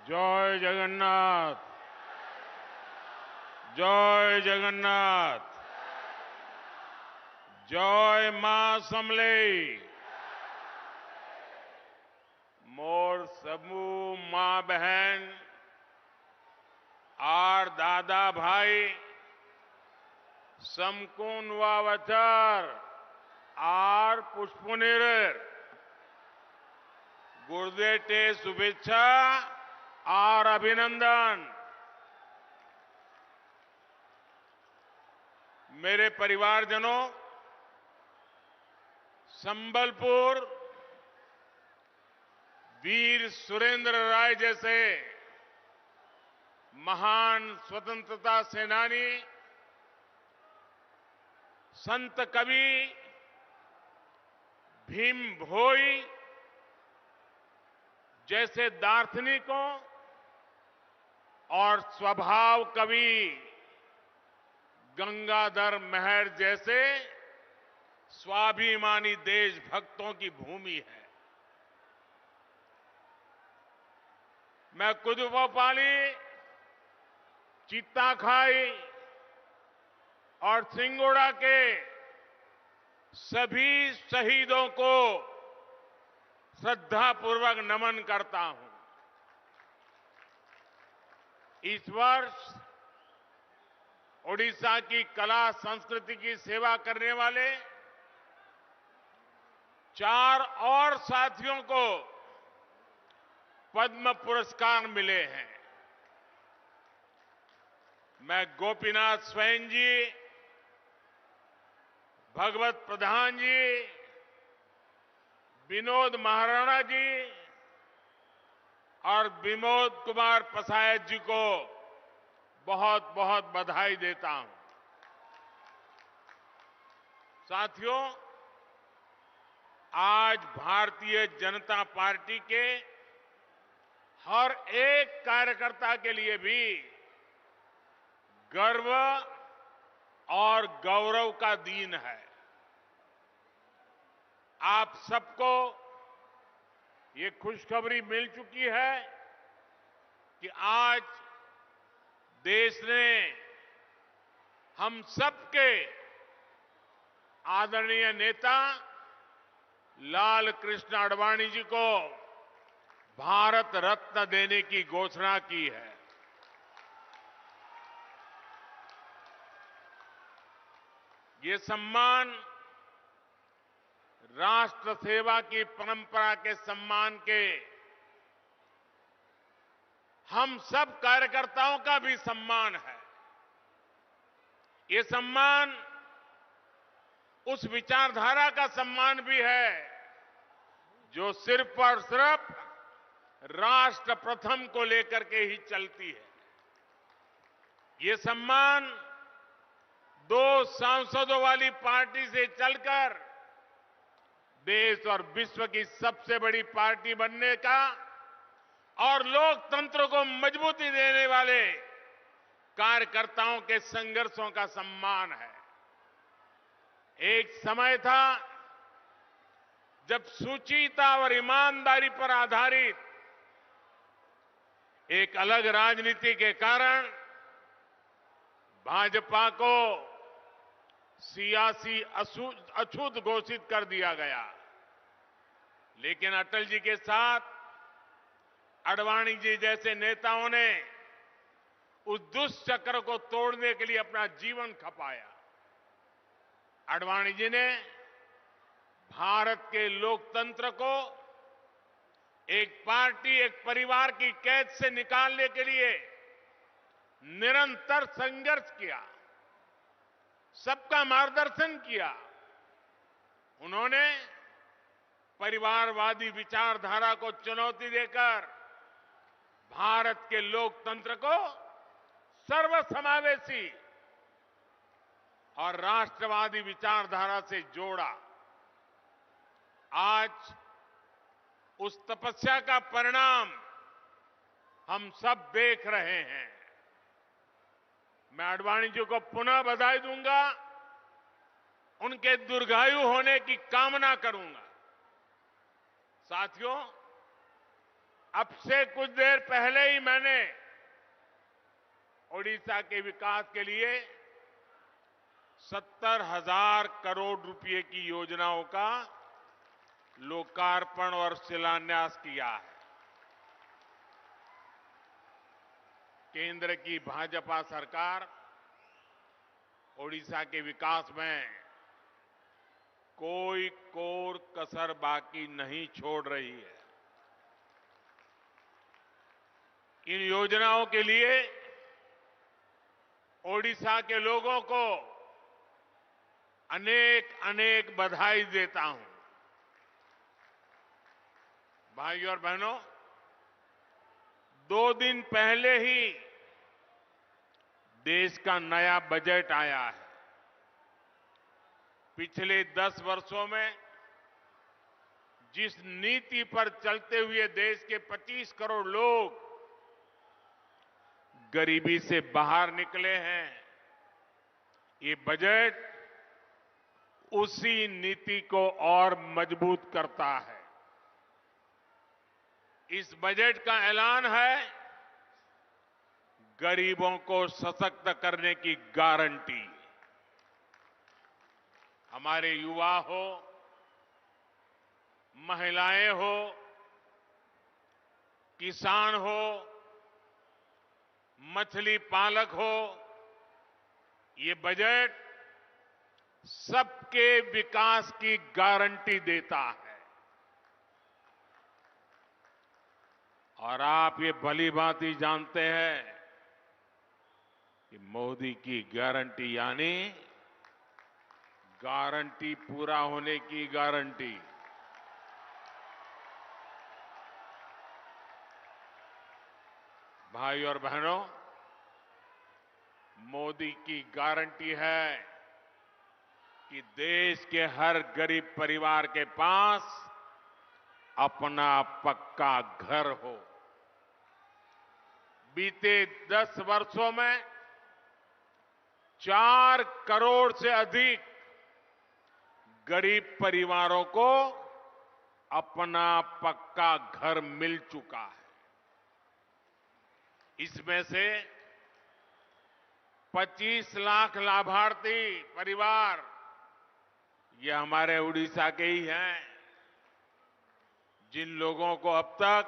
जय जगन्नाथ। जय जगन्नाथ। जय मां समले। मोर समूह मां बहन आर दादा भाई समकुन वावचर आर पुष्पनिर गुरुदेव शुभेच्छा और अभिनंदन। मेरे परिवारजनों, संबलपुर वीर सुरेंद्र राय जैसे महान स्वतंत्रता सेनानी, संत कवि भीम भोई जैसे दार्शनिकों और स्वभाव कवि गंगाधर मेहर जैसे स्वाभिमानी देशभक्तों की भूमि है। मैं कुदुपाली, चित्ताखाई और सिंगोड़ा के सभी शहीदों को श्रद्धापूर्वक नमन करता हूं। इस वर्ष ओडिशा की कला संस्कृति की सेवा करने वाले 4 और साथियों को पद्म पुरस्कार मिले हैं। मैं गोपीनाथ स्वयं जी, भगवत प्रधान जी, विनोद महाराणा जी और विनोद कुमार पसायत जी को बहुत बहुत बधाई देता हूं। साथियों, आज भारतीय जनता पार्टी के हर एक कार्यकर्ता के लिए भी गर्व और गौरव का दिन है। आप सबको ये खुशखबरी मिल चुकी है कि आज देश ने हम सबके आदरणीय नेता लाल कृष्ण आडवाणी जी को भारत रत्न देने की घोषणा की है। ये सम्मान राष्ट्र सेवा की परंपरा के सम्मान के हम सब कार्यकर्ताओं का भी सम्मान है। ये सम्मान उस विचारधारा का सम्मान भी है जो सिर्फ और सिर्फ राष्ट्र प्रथम को लेकर के ही चलती है। ये सम्मान 2 सांसदों वाली पार्टी से चलकर देश और विश्व की सबसे बड़ी पार्टी बनने का और लोकतंत्र को मजबूती देने वाले कार्यकर्ताओं के संघर्षों का सम्मान है। एक समय था जब शुचिता और ईमानदारी पर आधारित एक अलग राजनीति के कारण भाजपा को सियासी अछूत घोषित कर दिया गया। लेकिन अटल जी के साथ आडवाणी जी जैसे नेताओं ने उस दुष्चक्र को तोड़ने के लिए अपना जीवन खपाया। आडवाणी जी ने भारत के लोकतंत्र को एक पार्टी, एक परिवार की कैद से निकालने के लिए निरंतर संघर्ष किया, सबका मार्गदर्शन किया। उन्होंने परिवारवादी विचारधारा को चुनौती देकर भारत के लोकतंत्र को सर्वसमावेशी और राष्ट्रवादी विचारधारा से जोड़ा। आज उस तपस्या का परिणाम हम सब देख रहे हैं। मैं आडवाणी जी को पुनः बधाई दूंगा, उनके दीर्घायु होने की कामना करूंगा। साथियों, अब से कुछ देर पहले ही मैंने ओडिशा के विकास के लिए 70,000 करोड़ रुपए की योजनाओं का लोकार्पण और शिलान्यास किया है। केंद्र की भाजपा सरकार ओडिशा के विकास में कोई कोर कसर बाकी नहीं छोड़ रही है। इन योजनाओं के लिए ओडिशा के लोगों को अनेक अनेक बधाई देता हूं। भाइयों और बहनों, 2 दिन पहले ही देश का नया बजट आया है। पिछले 10 वर्षों में जिस नीति पर चलते हुए देश के 25 करोड़ लोग गरीबी से बाहर निकले हैं, ये बजट उसी नीति को और मजबूत करता है। इस बजट का ऐलान है गरीबों को सशक्त करने की गारंटी। हमारे युवा हो, महिलाएं हो, किसान हो, मछली पालक हो, ये बजट सबके विकास की गारंटी देता है। और आप ये भलीभांति जानते हैं कि मोदी की गारंटी यानी गारंटी पूरा होने की गारंटी। भाई और बहनों, मोदी की गारंटी है कि देश के हर गरीब परिवार के पास अपना पक्का घर हो। बीते 10 वर्षों में 4 करोड़ से अधिक गरीब परिवारों को अपना पक्का घर मिल चुका है। इसमें से 25 लाख लाभार्थी परिवार ये हमारे उड़ीसा के ही हैं, जिन लोगों को अब तक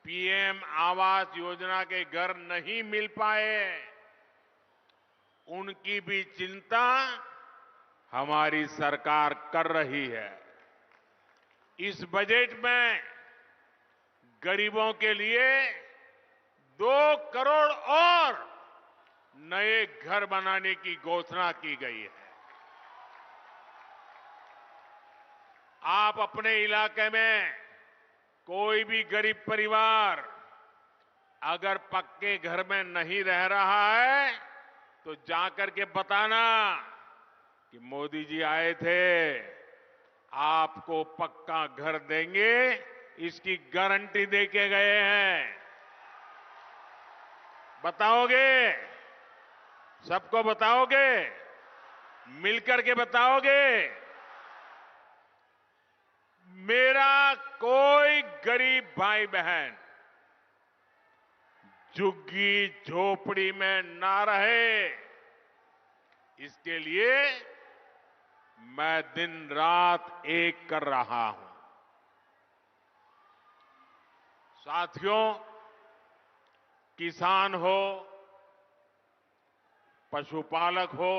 पीएम आवास योजना के घर नहीं मिल पाए, उनकी भी चिंता हमारी सरकार कर रही है। इस बजट में गरीबों के लिए 2 करोड़ और नए घर बनाने की घोषणा की गई है। आप अपने इलाके में कोई भी गरीब परिवार अगर पक्के घर में नहीं रह रहा है तो जाकर के बताना कि मोदी जी आए थे, आपको पक्का घर देंगे, इसकी गारंटी देके गए हैं। बताओगे? सबको बताओगे? मिलकर के बताओगे? मेरा कोई गरीब भाई बहन झुग्गी झोपड़ी में ना रहे, इसके लिए मैं दिन रात एक कर रहा हूं। साथियों, किसान हो, पशुपालक हो,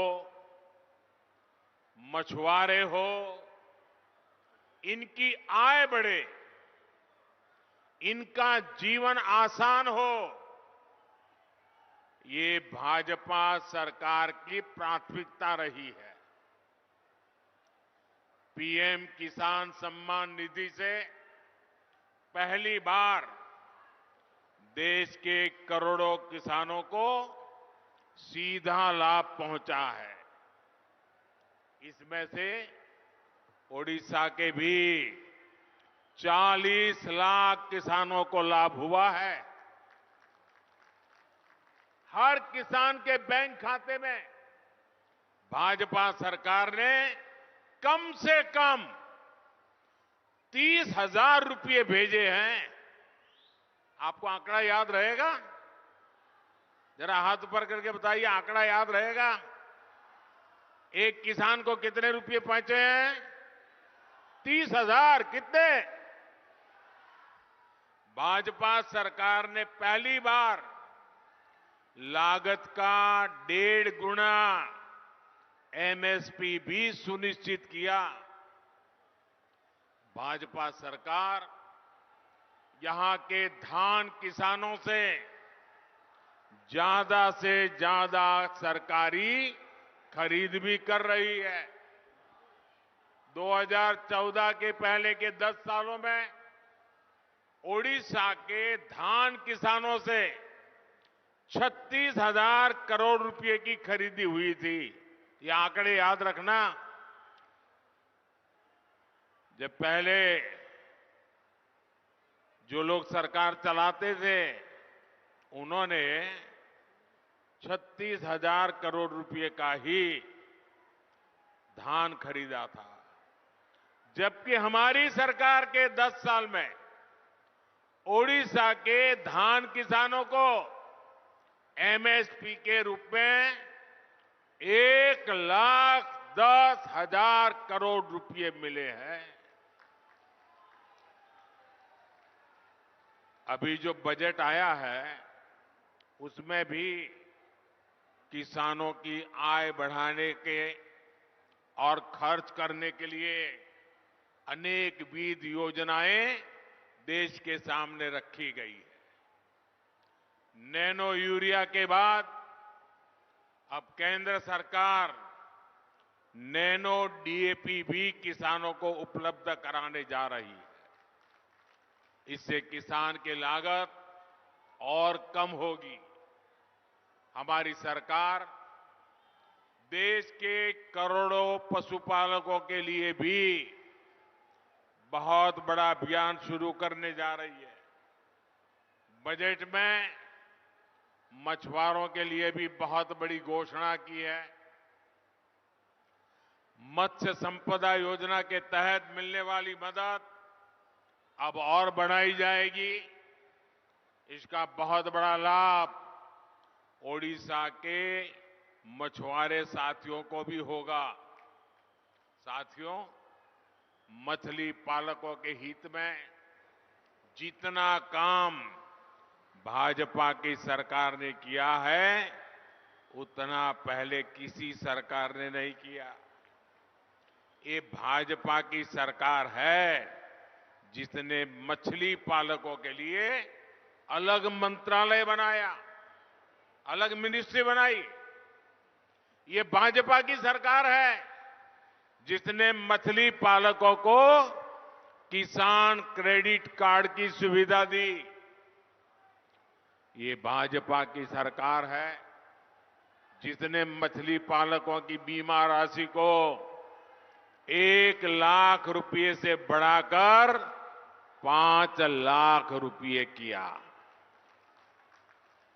मछुआरे हो, इनकी आय बढ़े, इनका जीवन आसान हो, ये भाजपा सरकार की प्राथमिकता रही है। पीएम किसान सम्मान निधि से पहली बार देश के करोड़ों किसानों को सीधा लाभ पहुंचा है। इसमें से ओडिशा के भी 40 लाख किसानों को लाभ हुआ है। हर किसान के बैंक खाते में भाजपा सरकार ने कम से कम 30,000 रुपये भेजे हैं। आपको आंकड़ा याद रहेगा? जरा हाथ ऊपर करके बताइए, आंकड़ा याद रहेगा? एक किसान को कितने रुपए पहुंचे हैं? 30,000। कितने? भाजपा सरकार ने पहली बार लागत का 1.5 गुना एमएसपी भी सुनिश्चित किया। भाजपा सरकार यहां के धान किसानों से ज्यादा सरकारी खरीद भी कर रही है। 2014 के पहले के 10 सालों में ओडिशा के धान किसानों से 36,000 करोड़ रुपए की खरीदी हुई थी। ये आंकड़े याद रखना। जब पहले जो लोग सरकार चलाते थे उन्होंने 36,000 करोड़ रुपए का ही धान खरीदा था, जबकि हमारी सरकार के 10 साल में ओडिशा के धान किसानों को एमएसपी के रूप में 1,10,000 करोड़ रुपए मिले हैं। अभी जो बजट आया है उसमें भी किसानों की आय बढ़ाने के और खर्च करने के लिए अनेक विविध योजनाएं देश के सामने रखी गई है। नैनो यूरिया के बाद अब केंद्र सरकार नैनो डीएपी भी किसानों को उपलब्ध कराने जा रही है। इससे किसान की लागत और कम होगी। हमारी सरकार देश के करोड़ों पशुपालकों के लिए भी बहुत बड़ा अभियान शुरू करने जा रही है। बजट में मछुआरों के लिए भी बहुत बड़ी घोषणा की है। मत्स्य संपदा योजना के तहत मिलने वाली मदद अब और बढ़ाई जाएगी। इसका बहुत बड़ा लाभ ओडिशा के मछुआरे साथियों को भी होगा। साथियों, मछली पालकों के हित में जितना काम भाजपा की सरकार ने किया है उतना पहले किसी सरकार ने नहीं किया। ये भाजपा की सरकार है जिसने मछली पालकों के लिए अलग मंत्रालय बनाया, अलग मिनिस्ट्री बनाई। ये भाजपा की सरकार है जिसने मछली पालकों को किसान क्रेडिट कार्ड की सुविधा दी। ये भाजपा की सरकार है जिसने मछली पालकों की बीमा राशि को 1 लाख रुपए से बढ़ाकर 5 लाख रुपए किया।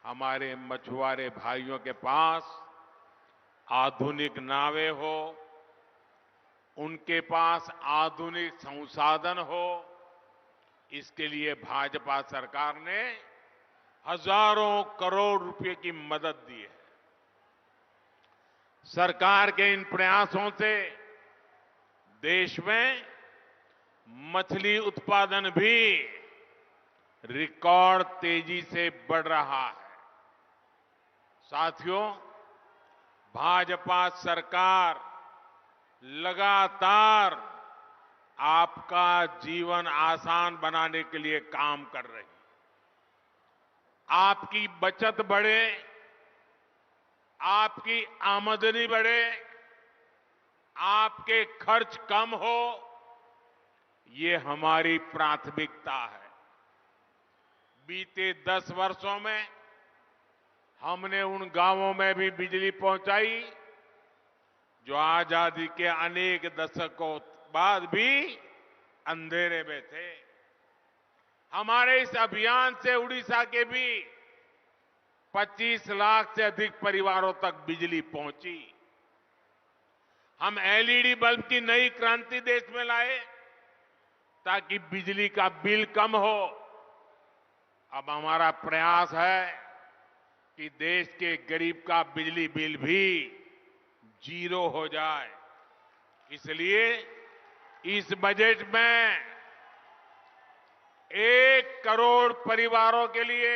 हमारे मछुआरे भाइयों के पास आधुनिक नावें हो, उनके पास आधुनिक संसाधन हो, इसके लिए भाजपा सरकार ने हजारों करोड़ रुपए की मदद दी है। सरकार के इन प्रयासों से देश में मछली उत्पादन भी रिकॉर्ड तेजी से बढ़ रहा है। साथियों, भाजपा सरकार लगातार आपका जीवन आसान बनाने के लिए काम कर रही है। आपकी बचत बढ़े, आपकी आमदनी बढ़े, आपके खर्च कम हो, ये हमारी प्राथमिकता है। बीते 10 वर्षों में हमने उन गांवों में भी बिजली पहुंचाई जो आजादी के अनेक दशकों बाद भी अंधेरे में थे। हमारे इस अभियान से उड़ीसा के भी 25 लाख से अधिक परिवारों तक बिजली पहुंची। हम एलईडी बल्ब की नई क्रांति देश में लाए ताकि बिजली का बिल कम हो। अब हमारा प्रयास है कि देश के गरीब का बिजली बिल भी जीरो हो जाए। इसलिए इस बजट में 1 करोड़ परिवारों के लिए